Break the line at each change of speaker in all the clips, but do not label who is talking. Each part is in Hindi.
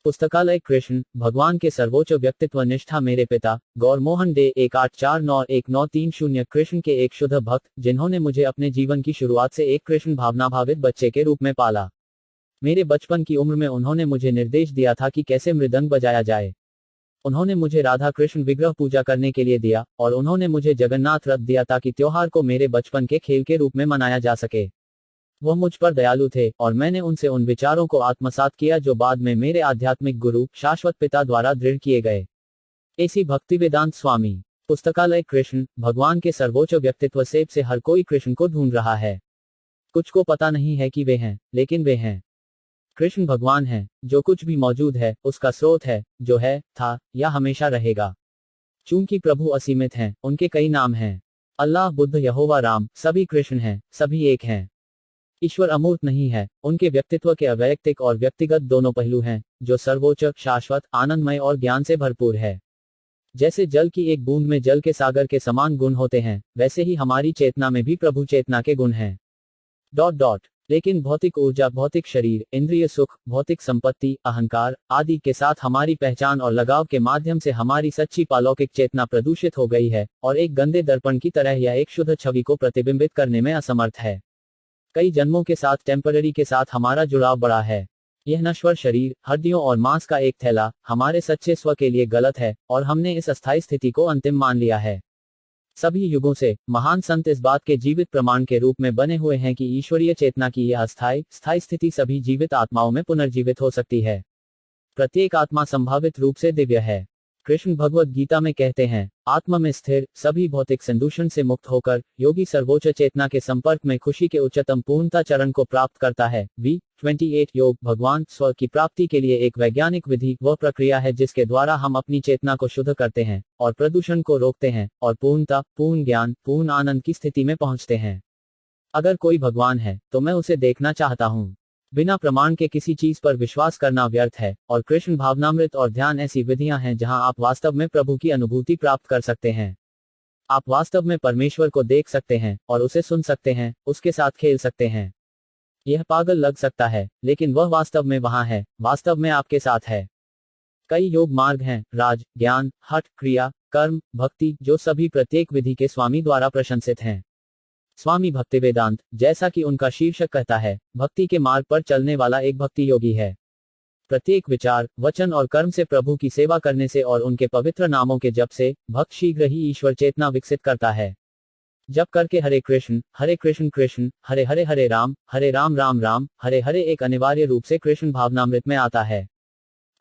पुस्तकालय कृष्ण भगवान के सर्वोच्च व्यक्तित्व निष्ठा मेरे पिता गौर मोहन डे 18491930 कृष्ण के एक शुद्ध भक्त जिन्होंने मुझे अपने जीवन की शुरुआत से एक कृष्ण भावनाभावित बच्चे के रूप में पाला। मेरे बचपन की उम्र में उन्होंने मुझे निर्देश दिया था कि कैसे मृदंग बजाया जाए। उन्होंने मुझे राधा कृष्ण विग्रह पूजा करने के लिए दिया और उन्होंने मुझे जगन्नाथ रथ दिया ताकि त्योहार को मेरे बचपन के खेल के रूप में मनाया जा सके। वह मुझ पर दयालु थे और मैंने उनसे उन विचारों को आत्मसात किया जो बाद में मेरे आध्यात्मिक गुरु शाश्वत पिता द्वारा दृढ़ किए गए। ऐसी भक्तिवेदांत स्वामी। पुस्तकालय कृष्ण भगवान के सर्वोच्च व्यक्तित्व से हर कोई कृष्ण को ढूंढ रहा है। कुछ को पता नहीं है कि वे हैं, लेकिन वे हैं। कृष्ण भगवान है, जो कुछ भी मौजूद है उसका स्रोत है, जो है, था या हमेशा रहेगा। चूंकि प्रभु असीमित हैं, उनके कई नाम हैं। अल्लाह, बुद्ध, यहोवा, राम, सभी कृष्ण हैं, सभी एक हैं। ईश्वर अमूर्त नहीं है, उनके व्यक्तित्व के अवैयक्तिक और व्यक्तिगत दोनों पहलू हैं, जो सर्वोच्च, शाश्वत, आनंदमय और ज्ञान से भरपूर है। जैसे जल की एक बूंद में जल के सागर के समान गुण होते हैं, वैसे ही हमारी चेतना में भी प्रभु चेतना के गुण हैं। लेकिन भौतिक ऊर्जा, भौतिक शरीर, इंद्रिय सुख, भौतिक संपत्ति, अहंकार आदि के साथ हमारी पहचान और लगाव के माध्यम से हमारी सच्ची पालौकिक चेतना प्रदूषित हो गई है और एक गंदे दर्पण की तरह या एक शुद्ध छवि को प्रतिबिंबित करने में असमर्थ है। कई जन्मों के साथ टेम्पररी के साथ हमारा जुड़ाव बड़ा है। यह नश्वर शरीर, हड्डियों और मांस का एक थैला हमारे सच्चे स्व के लिए गलत है और हमने इस अस्थायी स्थिति को अंतिम मान लिया है। सभी युगों से महान संत इस बात के जीवित प्रमाण के रूप में बने हुए हैं कि ईश्वरीय चेतना की यह स्थायी स्थिति सभी जीवित आत्माओं में पुनर्जीवित हो सकती है। प्रत्येक आत्मा संभावित रूप से दिव्य है। कृष्ण भगवत गीता में कहते हैं, आत्मा में स्थिर, सभी भौतिक संदूषण से मुक्त होकर योगी सर्वोच्च चेतना के संपर्क में खुशी के उच्चतम पूर्णता चरण को प्राप्त करता है। V28 योग भगवान स्व की प्राप्ति के लिए एक वैज्ञानिक विधि वह प्रक्रिया है जिसके द्वारा हम अपनी चेतना को शुद्ध करते हैं और प्रदूषण को रोकते हैं और पूर्णता, पूर्ण ज्ञान, पूर्ण आनंद की स्थिति में पहुंचते हैं। अगर कोई भगवान है तो मैं उसे देखना चाहता हूं। बिना प्रमाण के किसी चीज पर विश्वास करना व्यर्थ है और कृष्ण भावनामृत और ध्यान ऐसी विधियां हैं जहां आप वास्तव में प्रभु की अनुभूति प्राप्त कर सकते हैं। आप वास्तव में परमेश्वर को देख सकते हैं और उसे सुन सकते हैं, उसके साथ खेल सकते हैं। यह पागल लग सकता है, लेकिन वह वास्तव में वहां है, वास्तव में आपके साथ है। कई योग मार्ग हैं, राज, ज्ञान, हठ, क्रिया, कर्म, भक्ति, जो सभी प्रत्येक विधि के स्वामी द्वारा प्रशंसित हैं। स्वामी भक्तिवेदांत, जैसा कि उनका शीर्षक कहता है, भक्ति के मार्ग पर चलने वाला एक भक्ति योगी है। प्रत्येक विचार, वचन और कर्म से प्रभु की सेवा करने से और उनके पवित्र नामों के जप से भक्त शीघ्र ही ईश्वर चेतना विकसित करता है। जप करके हरे कृष्ण कृष्ण हरे हरे, हरे राम राम राम हरे हरे एक अनिवार्य रूप से कृष्ण भावनामृत में आता है।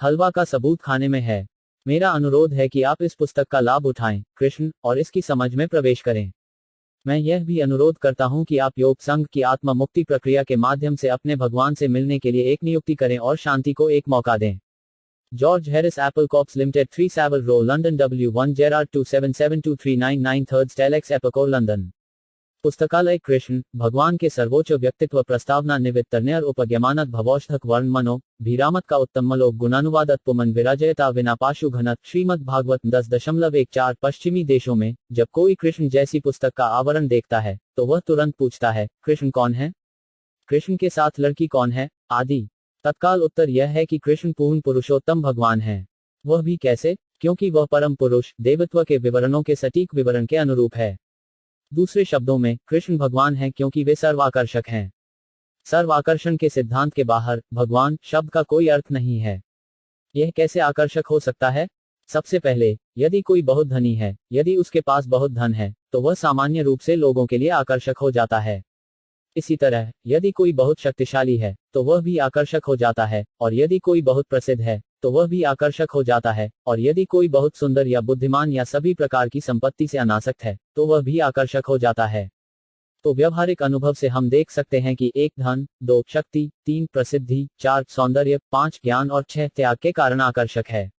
हलवा का सबूत खाने में है। मेरा अनुरोध है कि आप इस पुस्तक का लाभ उठाएं, कृष्ण और इसकी समझ में प्रवेश करें। मैं यह भी अनुरोध करता हूं कि आप योग संघ की आत्मा मुक्ति प्रक्रिया के माध्यम से अपने भगवान से मिलने के लिए एक नियुक्ति करें और शांति को एक मौका दें। George Harris, Apple Corps Limited, 3 Savile Row, London, W1 Gerrard 27723993 3rd स्टेलेक्स एपोको, लंदन। पुस्तकालय कृष्ण भगवान के सर्वोच्च व्यक्तित्व प्रस्तावना निवित्तरण्यर उपज्ञमानत भवौषधक वर्ण मनो भीरामत का उत्तमलोक गुणानुवादत पुमन विराजयता विनापाशु घनत श्रीमद् भागवत 10.14 पश्चिमी देशों में जब कोई कृष्ण जैसी पुस्तक का आवरण देखता है तो वह तुरंत पूछता है, कृष्ण कौन है? कृष्ण के साथ लड़की कौन है? आदि। तत्काल उत्तर यह है कि कृष्ण पूर्ण पुरुषोत्तम भगवान है। वह भी कैसे? क्योंकि वह परम पुरुष देवत्व के विवरणों के सटीक विवरण के अनुरूप है। दूसरे शब्दों में, कृष्ण भगवान हैं क्योंकि वे सर्वाकर्षक हैं। सर्वाकर्षण के सिद्धांत के बाहर भगवान शब्द का कोई अर्थ नहीं है। यह कैसे आकर्षक हो सकता है? सबसे पहले, यदि कोई बहुत धनी है, यदि उसके पास बहुत धन है, तो वह सामान्य रूप से लोगों के लिए आकर्षक हो जाता है। इसी तरह, यदि कोई बहुत शक्तिशाली है, तो वह भी आकर्षक हो जाता है, और यदि कोई बहुत प्रसिद्ध है, तो वह भी आकर्षक हो जाता है, और यदि कोई बहुत सुंदर या बुद्धिमान या सभी प्रकार की संपत्ति से अनासक्त है, तो वह भी आकर्षक हो जाता है। तो व्यवहारिक अनुभव से हम देख सकते हैं कि 1 धन, 2 शक्ति, 3 प्रसिद्धि, 4 सौंदर्य, 5 ज्ञान और 6 त्याग के कारण आकर्षक है।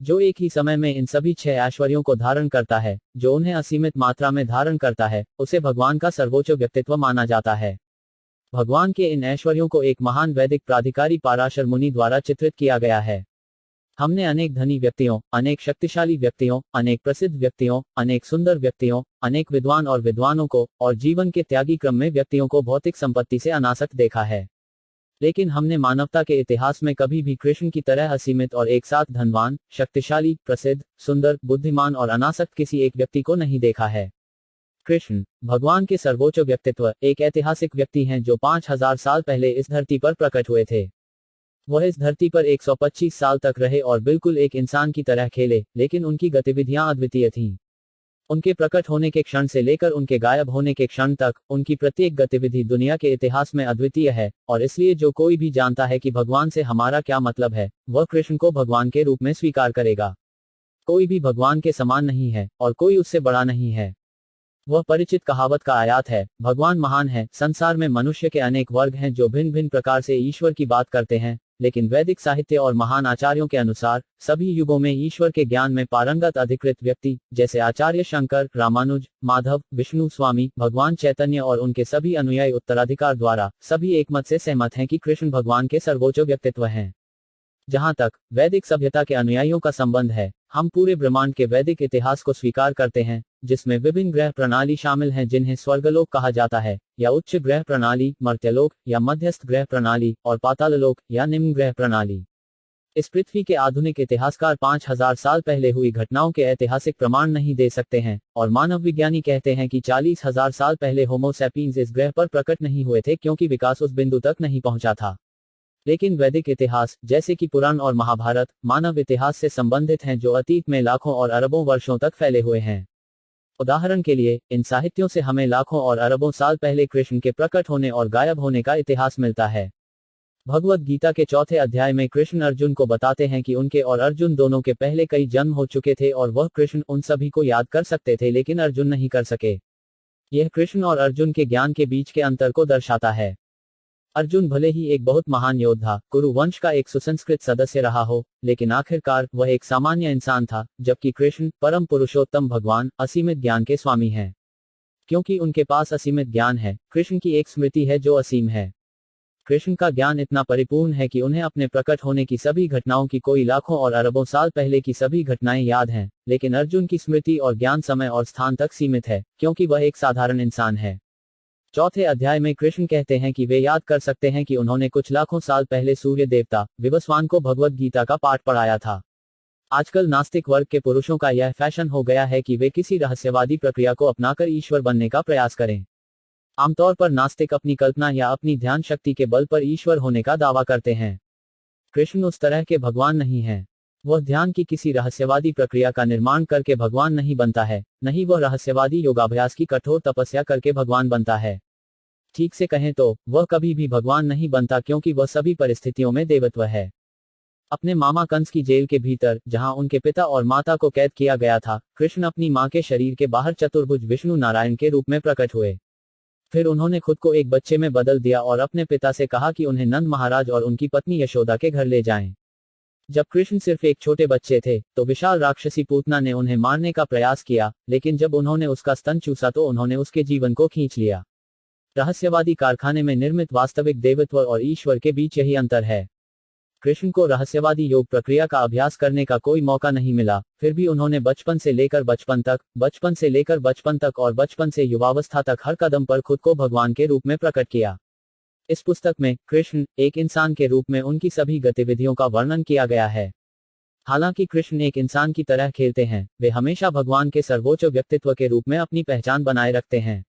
जो एक ही समय में इन सभी 6 ऐश्वर्यों को धारण करता है, जो उन्हें असीमित मात्रा में धारण करता है, उसे भगवान का सर्वोच्च व्यक्तित्व माना जाता है। भगवान के इन ऐश्वर्यों को एक महान वैदिक प्राधिकारी पाराशर मुनि द्वारा चित्रित किया गया है। हमने अनेक धनी व्यक्तियों, अनेक शक्तिशाली व्यक्तियों, अनेक प्रसिद्ध व्यक्तियों, अनेक सुंदर व्यक्तियों, अनेक विद्वान और विद्वानों को, और जीवन के त्यागी क्रम में व्यक्तियों को भौतिक संपत्ति से अनासक्त देखा है। लेकिन हमने मानवता के इतिहास में कभी भी कृष्ण की तरह असीमित और एक साथ धनवान, शक्तिशाली, प्रसिद्ध, सुंदर, बुद्धिमान और अनासक्त किसी एक व्यक्ति को नहीं देखा है। कृष्ण, भगवान के सर्वोच्च व्यक्तित्व, एक ऐतिहासिक व्यक्ति हैं जो 5000 साल पहले इस धरती पर प्रकट हुए थे। वह इस धरती पर 125 साल तक रहे और बिल्कुल एक इंसान की तरह खेले, लेकिन उनकी गतिविधियां अद्वितीय थीं। उनके प्रकट होने के क्षण से लेकर उनके गायब होने के क्षण तक, उनकी प्रत्येक गतिविधि दुनिया के इतिहास में अद्वितीय है, और इसलिए जो कोई भी जानता है कि भगवान से हमारा क्या मतलब है, वह कृष्ण को भगवान के रूप में स्वीकार करेगा। कोई भी भगवान के समान नहीं है, और कोई उससे बड़ा नहीं है। वह परिचित कहावत का आयात है, भगवान महान है। संसार में मनुष्य के अनेक वर्ग हैं जो भिन्न भिन्न प्रकार से ईश्वर की बात करते हैं, लेकिन वैदिक साहित्य और महान आचार्यों के अनुसार सभी युगों में ईश्वर के ज्ञान में पारंगत अधिकृत व्यक्ति, जैसे आचार्य शंकर, रामानुज, माधव, विष्णु स्वामी, भगवान चैतन्य और उनके सभी अनुयायी उत्तराधिकार द्वारा, सभी एकमत से सहमत हैं कि कृष्ण भगवान के सर्वोच्च व्यक्तित्व हैं। जहां तक वैदिक सभ्यता के अनुयायियों का संबंध है, हम पूरे ब्रह्मांड के वैदिक इतिहास को स्वीकार करते हैं, जिसमें विभिन्न ग्रह प्रणाली शामिल हैं जिन्हें स्वर्गलोक कहा जाता है, या उच्च ग्रह प्रणाली, मर्त्यलोक, या मध्यस्थ ग्रह प्रणाली, और पाताललोक, या निम्न ग्रह प्रणाली। इस पृथ्वी के आधुनिक इतिहासकार 5000 साल पहले हुई घटनाओं के ऐतिहासिक प्रमाण नहीं दे सकते हैं, और मानव विज्ञानी कहते हैं कि 40,000 साल पहले होमो सैपियंस इस ग्रह पर प्रकट नहीं हुए थे क्योंकि विकास उस बिंदु तक नहीं पहुंचा था। लेकिन वैदिक इतिहास, जैसे कि पुराण और महाभारत, मानव इतिहास से संबंधित हैं जो अतीत में लाखों और अरबों वर्षों तक फैले हुए हैं। उदाहरण के लिए, इन साहित्यों से हमें लाखों और अरबों साल पहले कृष्ण के प्रकट होने और गायब होने का इतिहास मिलता है। भगवद गीता के 4थे अध्याय में कृष्ण अर्जुन को बताते हैं कि उनके और अर्जुन दोनों के पहले कई जन्म हो चुके थे और वह कृष्ण उन सभी को याद कर सकते थे लेकिन अर्जुन नहीं कर सके। यह कृष्ण और अर्जुन के ज्ञान के बीच के अंतर को दर्शाता है। अर्जुन भले ही एक बहुत महान योद्धा, कुरु वंश का एक सुसंस्कृत सदस्य रहा हो, लेकिन आखिरकार वह एक सामान्य इंसान था, जबकि कृष्ण, परम पुरुषोत्तम भगवान, असीमित ज्ञान के स्वामी हैं। क्योंकि उनके पास असीमित ज्ञान है, कृष्ण की एक स्मृति है जो असीम है। कृष्ण का ज्ञान इतना परिपूर्ण है कि उन्हें अपने प्रकट होने की सभी घटनाओं की कोई लाखों और अरबों साल पहले की सभी घटनाएं याद हैं, लेकिन अर्जुन की स्मृति और ज्ञान समय और स्थान तक सीमित है, क्योंकि वह एक साधारण इंसान है। 4थे अध्याय में कृष्ण कहते हैं कि वे याद कर सकते हैं कि उन्होंने कुछ लाखों साल पहले सूर्य देवता, विवस्वान को भगवद गीता का पाठ पढ़ाया था। आजकल नास्तिक वर्ग के पुरुषों का यह फैशन हो गया है कि वे किसी रहस्यवादी प्रक्रिया को अपनाकर ईश्वर बनने का प्रयास करें। आमतौर पर नास्तिक अपनी कल्पना या अपनी ध्यान शक्ति के बल पर ईश्वर होने का दावा करते हैं। कृष्ण उस तरह के भगवान नहीं हैं। वह ध्यान की किसी रहस्यवादी प्रक्रिया का निर्माण करके भगवान नहीं बनता है, नहीं वह रहस्यवादी योगाभ्यास की कठोर तपस्या करके भगवान बनता है। ठीक से कहें तो वह कभी भी भगवान नहीं बनता क्योंकि वह सभी परिस्थितियों में देवत्व है। अपने मामा कंस की जेल के भीतर, जहां उनके पिता और माता को कैद किया गया था, कृष्ण अपनी मां के शरीर के बाहर चतुर्भुज विष्णु नारायण के रूप में प्रकट हुए। फिर उन्होंने खुद को एक बच्चे में बदल दिया और अपने पिता से कहा कि उन्हें नंद महाराज और उनकी पत्नी यशोदा के घर ले जाएं। जब कृष्ण सिर्फ एक छोटे बच्चे थे, तो विशाल राक्षसी पूतना ने उन्हें मारने का प्रयास किया, लेकिन जब उन्होंने उसका स्तन चूसा तो उन्होंने उसके जीवन को खींच लिया। रहस्यवादी कारखाने में निर्मित वास्तविक देवत्व और ईश्वर के बीच यही अंतर है। कृष्ण को रहस्यवादी योग प्रक्रिया का अभ्यास करने का कोई मौका नहीं मिला, फिर भी उन्होंने बचपन से लेकर बचपन तक, बचपन से लेकर बचपन तक और बचपन से युवावस्था तक हर कदम पर खुद को भगवान के रूप में प्रकट किया। इस पुस्तक में कृष्ण, एक इंसान के रूप में उनकी सभी गतिविधियों का वर्णन किया गया है। हालांकि कृष्ण एक इंसान की तरह खेलते हैं, वे हमेशा भगवान के सर्वोच्च व्यक्तित्व के रूप में अपनी पहचान बनाए रखते हैं।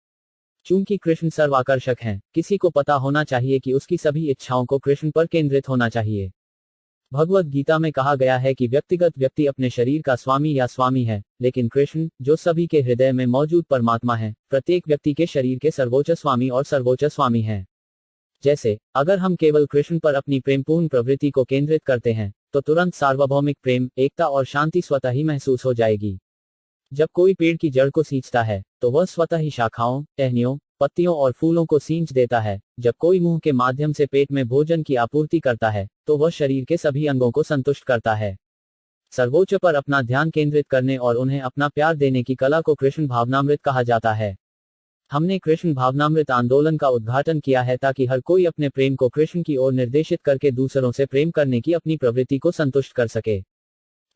चूंकि कृष्ण सर्वाकर्षक हैं, किसी को पता होना चाहिए कि उसकी सभी इच्छाओं को कृष्ण पर केंद्रित होना चाहिए। भगवद गीता में कहा गया है कि व्यक्तिगत व्यक्ति अपने शरीर का स्वामी या स्वामी है, लेकिन कृष्ण, जो सभी के हृदय में मौजूद परमात्मा है, प्रत्येक व्यक्ति के शरीर के सर्वोच्च स्वामी और सर्वोच्च स्वामी हैं। जैसे, अगर हम केवल कृष्ण पर अपनी प्रेमपूर्ण प्रवृत्ति को केंद्रित करते हैं, तो तुरंत सार्वभौमिक प्रेम, एकता और शांति स्वतः ही महसूस हो जाएगी। जब कोई पेड़ की जड़ को सींचता है, तो वह स्वतः ही शाखाओं, टहनियों, पत्तियों और फूलों को सींच देता है। जब कोई मुंह के माध्यम से पेट में भोजन की आपूर्ति करता है, तो वह शरीर के सभी अंगों को संतुष्ट करता है। सर्वोच्च पर अपना ध्यान केंद्रित करने और उन्हें अपना प्यार देने की कला को कृष्ण भावनामृत कहा जाता है। हमने कृष्ण भावनामृत आंदोलन का उद्घाटन किया है ताकि हर कोई अपने प्रेम को कृष्ण की ओर निर्देशित करके दूसरों से प्रेम करने की अपनी प्रवृत्ति को संतुष्ट कर सके।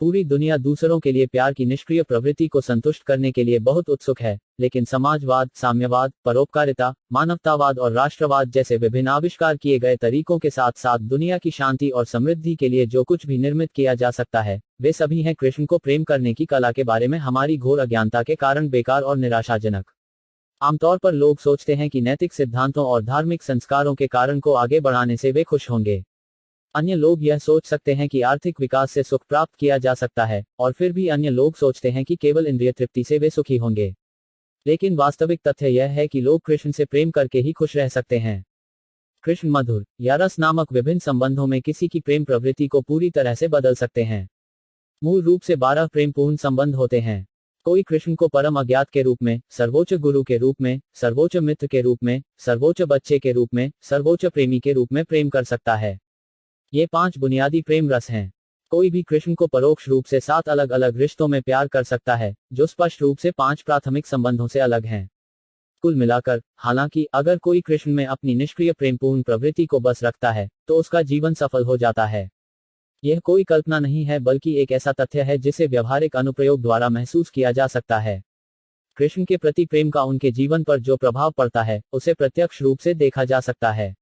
पूरी दुनिया दूसरों के लिए प्यार की निष्क्रिय प्रवृत्ति को संतुष्ट करने के लिए बहुत उत्सुक है, लेकिन समाजवाद, साम्यवाद, परोपकारिता, मानवतावाद और राष्ट्रवाद जैसे विभिन्न आविष्कार किए गए तरीकों के साथ साथ दुनिया की शांति और समृद्धि के लिए जो कुछ भी निर्मित किया जा सकता है, वे सभी हैं कृष्ण को प्रेम करने की कला के बारे में हमारी घोर अज्ञानता के कारण बेकार और निराशाजनक। आमतौर पर लोग सोचते हैं कि नैतिक सिद्धांतों और धार्मिक संस्कारों के कारण को आगे बढ़ाने से वे खुश होंगे। अन्य लोग यह सोच सकते हैं कि आर्थिक विकास से सुख प्राप्त किया जा सकता है, और फिर भी अन्य लोग सोचते हैं कि केवल इंद्रिय तृप्ति से वे सुखी होंगे। लेकिन वास्तविक तथ्य यह है कि लोग कृष्ण से प्रेम करके ही खुश रह सकते हैं। कृष्ण मधुर या रस नामक विभिन्न संबंधों में किसी की प्रेम प्रवृत्ति को पूरी तरह से बदल सकते हैं। मूल रूप से 12 प्रेमपूर्ण संबंध होते हैं। कोई कृष्ण को परम अज्ञात के रूप में, सर्वोच्च गुरु के रूप में, सर्वोच्च मित्र के रूप में, सर्वोच्च बच्चे के रूप में, सर्वोच्च प्रेमी के रूप में प्रेम कर सकता है। ये 5 बुनियादी प्रेम रस हैं। कोई भी कृष्ण को परोक्ष रूप से 7 अलग अलग रिश्तों में प्यार कर सकता है, जो स्पष्ट रूप से 5 प्राथमिक संबंधों से अलग हैं। कुल मिलाकर, हालांकि अगर कोई कृष्ण में अपनी निष्क्रिय प्रेमपूर्ण प्रवृत्ति को बस रखता है, तो उसका जीवन सफल हो जाता है। यह कोई कल्पना नहीं है, बल्कि एक ऐसा तथ्य है जिसे व्यवहारिक अनुप्रयोग द्वारा महसूस किया जा सकता है। कृष्ण के प्रति प्रेम का उनके जीवन पर जो प्रभाव पड़ता है, उसे प्रत्यक्ष रूप से देखा जा सकता है।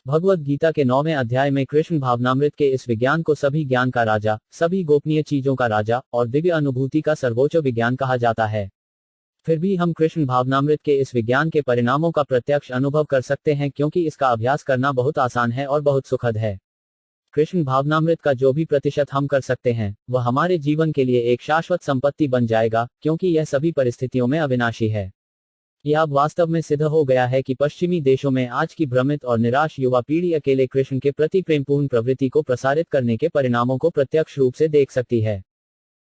भगवद गीता के 9वें अध्याय में कृष्ण भावनामृत के इस विज्ञान को सभी ज्ञान का राजा, सभी गोपनीय चीजों का राजा और दिव्य अनुभूति का सर्वोच्च विज्ञान कहा जाता है। फिर भी हम कृष्ण भावनामृत के इस विज्ञान के परिणामों का प्रत्यक्ष अनुभव कर सकते हैं, क्योंकि इसका अभ्यास करना बहुत आसान है और बहुत सुखद है। कृष्ण भावनामृत का जो भी प्रतिशत हम कर सकते हैं, वह हमारे जीवन के लिए एक शाश्वत संपत्ति बन जाएगा, क्योंकि यह सभी परिस्थितियों में अविनाशी है। यह अब वास्तव में सिद्ध हो गया है कि पश्चिमी देशों में आज की भ्रमित और निराश युवा पीढ़ी अकेले कृष्ण के प्रति प्रेमपूर्ण प्रवृत्ति को प्रसारित करने के परिणामों को प्रत्यक्ष रूप से देख सकती है।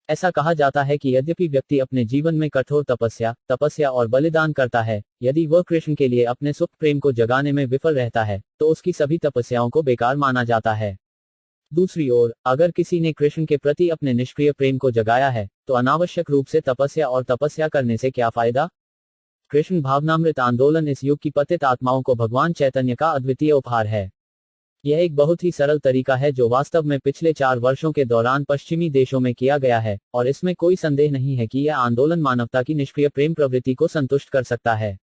ऐसा कहा जाता है कि यद्यपि व्यक्ति अपने जीवन में कठोर तपस्या और बलिदान करता है, यदि वह कृष्ण के लिए अपने सुख प्रेम को जगाने में विफल रहता है, तो उसकी सभी तपस्याओं को बेकार माना जाता है। दूसरी ओर, अगर किसी ने कृष्ण के प्रति अपने निष्क्रिय प्रेम को जगाया है, तो अनावश्यक रूप से तपस्या करने से क्या फायदा? कृष्ण भावनामृत आंदोलन इस युग की पतित आत्माओं को भगवान चैतन्य का अद्वितीय उपहार है। यह एक बहुत ही सरल तरीका है जो वास्तव में पिछले 4 वर्षों के दौरान पश्चिमी देशों में किया गया है, और इसमें कोई संदेह नहीं है कि यह आंदोलन मानवता की निष्क्रिय प्रेम प्रवृत्ति को संतुष्ट कर सकता है।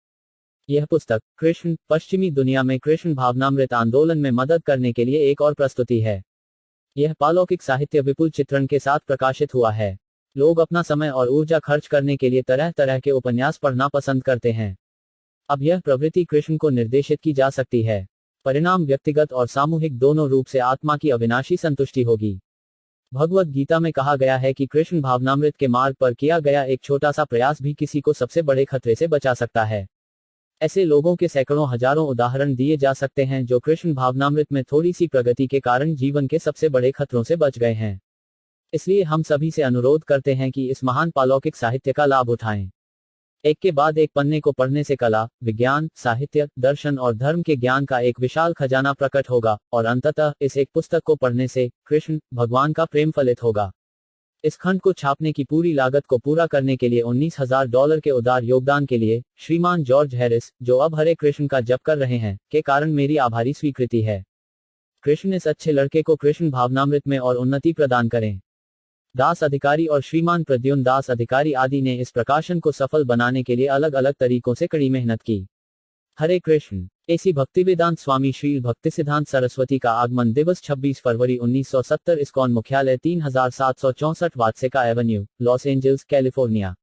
यह पुस्तक कृष्ण पश्चिमी दुनिया में कृष्ण भावनामृत आंदोलन में मदद करने के लिए एक और प्रस्तुति है। यह पालौकिक साहित्य विपुल चित्रण के साथ प्रकाशित हुआ है। लोग अपना समय और ऊर्जा खर्च करने के लिए तरह तरह के उपन्यास पढ़ना पसंद करते हैं। अब यह प्रवृत्ति कृष्ण को निर्देशित की जा सकती है। परिणाम व्यक्तिगत और सामूहिक दोनों रूप से आत्मा की अविनाशी संतुष्टि होगी। भगवद गीता में कहा गया है कि कृष्ण भावनामृत के मार्ग पर किया गया एक छोटा सा प्रयास भी किसी को सबसे बड़े खतरे से बचा सकता है। ऐसे लोगों के सैकड़ों हजारों उदाहरण दिए जा सकते हैं जो कृष्ण भावनामृत में थोड़ी सी प्रगति के कारण जीवन के सबसे बड़े खतरों से बच गए हैं। इसलिए हम सभी से अनुरोध करते हैं कि इस महान पालौकिक साहित्य का लाभ उठाएं। एक के बाद एक पन्ने को पढ़ने से कला, विज्ञान, साहित्य, दर्शन और धर्म के ज्ञान का एक विशाल खजाना प्रकट होगा, और अंततः इस एक पुस्तक को पढ़ने से कृष्ण भगवान का प्रेम फलित होगा। इस खंड को छापने की पूरी लागत को पूरा करने के लिए $19,000 के उदार योगदान के लिए श्रीमान जॉर्ज हैरिस, जो अब हरे कृष्ण का जप कर रहे हैं, के कारण मेरी आभारी स्वीकृति है। कृष्ण इस अच्छे लड़के को कृष्ण भावनामृत में और उन्नति प्रदान करें। दास अधिकारी और श्रीमान प्रद्युम्न दास अधिकारी आदि ने इस प्रकाशन को सफल बनाने के लिए अलग अलग तरीकों से कड़ी मेहनत की। हरे कृष्ण। एसी भक्तिवेदांत स्वामी श्री भक्तिसिद्धांत सरस्वती का आगमन दिवस 26 फरवरी 1970। इस्कॉन मुख्यालय 3764 वात्सिका एवेन्यू, लॉस एंजल्स, कैलिफोर्निया।